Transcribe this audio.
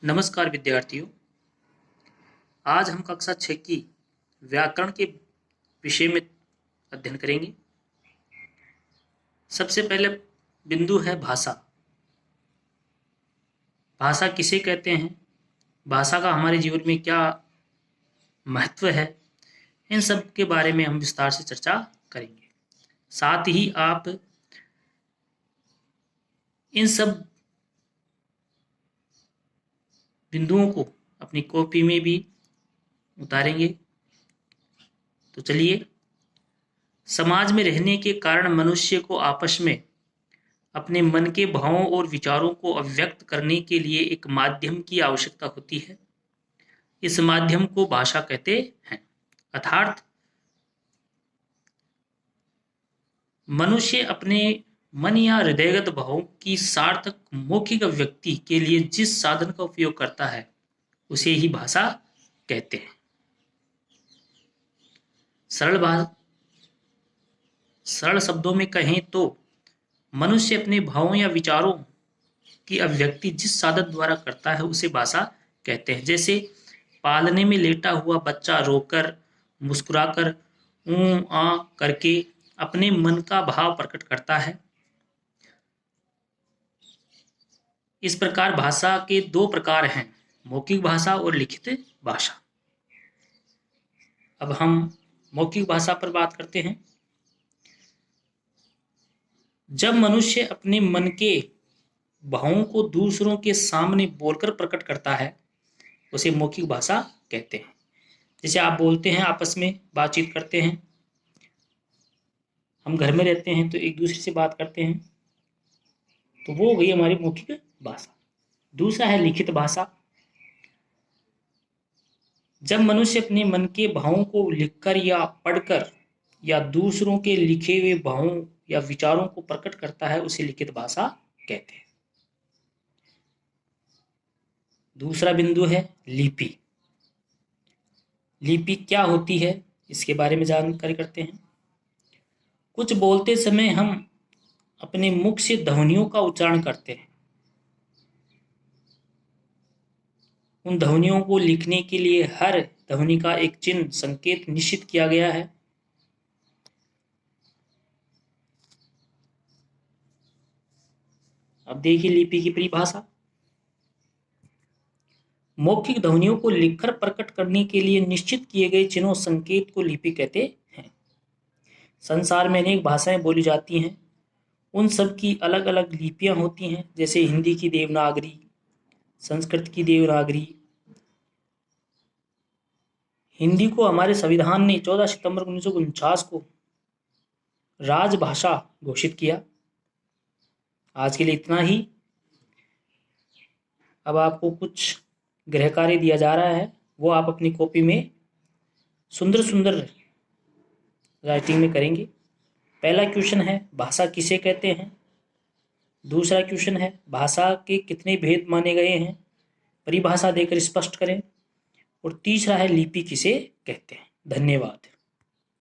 नमस्कार विद्यार्थियों। आज हम कक्षा 6 की व्याकरण के विषय में अध्ययन करेंगे। सबसे पहले बिंदु है भाषा। भाषा किसे कहते हैं, भाषा का हमारे जीवन में क्या महत्व है, इन सब के बारे में हम विस्तार से चर्चा करेंगे। साथ ही आप इन सब बिंदुओं को अपनी कॉपी में भी उतारेंगे। तो चलिए, समाज में रहने के कारण मनुष्य को आपस में अपने मन के भावों और विचारों को अभिव्यक्त करने के लिए एक माध्यम की आवश्यकता होती है। इस माध्यम को भाषा कहते हैं। अर्थात मनुष्य अपने मन या हृदयगत भावों की सार्थक मौखिक अभिव्यक्ति के लिए जिस साधन का उपयोग करता है उसे ही भाषा कहते हैं। सरल शब्दों में कहें तो मनुष्य अपने भावों या विचारों की अभिव्यक्ति जिस साधन द्वारा करता है उसे भाषा कहते हैं। जैसे पालने में लेटा हुआ बच्चा रोकर, मुस्कुराकर, ऊं आ करके अपने मन का भाव प्रकट करता है। इस प्रकार भाषा के दो प्रकार हैं, मौखिक भाषा और लिखित भाषा। अब हम मौखिक भाषा पर बात करते हैं। जब मनुष्य अपने मन के भावों को दूसरों के सामने बोलकर प्रकट करता है उसे मौखिक भाषा कहते हैं। जैसे आप बोलते हैं, आपस में बातचीत करते हैं, हम घर में रहते हैं तो एक दूसरे से बात करते हैं, तो वो हो गई हमारी मौखिक भाषा। दूसरा है लिखित भाषा। जब मनुष्य अपने मन के भावों को लिखकर या पढ़कर या दूसरों के लिखे हुए भावों या विचारों को प्रकट करता है उसे लिखित भाषा कहते हैं। दूसरा बिंदु है लिपि। लिपि क्या होती है इसके बारे में जानकारी करते हैं। कुछ बोलते समय हम अपने मुख से ध्वनियों का उच्चारण करते हैं। उन ध्वनियों को लिखने के लिए हर ध्वनि का एक चिन्ह, संकेत निश्चित किया गया है। अब देखिए लिपि की परिभाषा। मौखिक ध्वनियों को लिखकर प्रकट करने के लिए निश्चित किए गए चिन्हों, संकेत को लिपि कहते हैं। संसार में अनेक भाषाएं बोली जाती हैं, उन सब की अलग अलग लिपियां होती हैं। जैसे हिंदी की देवनागरी, संस्कृत की देवनागरी। हिंदी को हमारे संविधान ने 14 सितंबर 1949 को राजभाषा घोषित किया। आज के लिए इतना ही। अब आपको कुछ गृह कार्य दिया जा रहा है, वो आप अपनी कॉपी में सुंदर सुंदर राइटिंग में करेंगे। पहला क्वेश्चन है भाषा किसे कहते हैं। दूसरा क्वेश्चन है भाषा के कितने भेद माने गए हैं, परिभाषा देकर स्पष्ट करें। और तीसरा है लिपि किसे कहते हैं। धन्यवाद।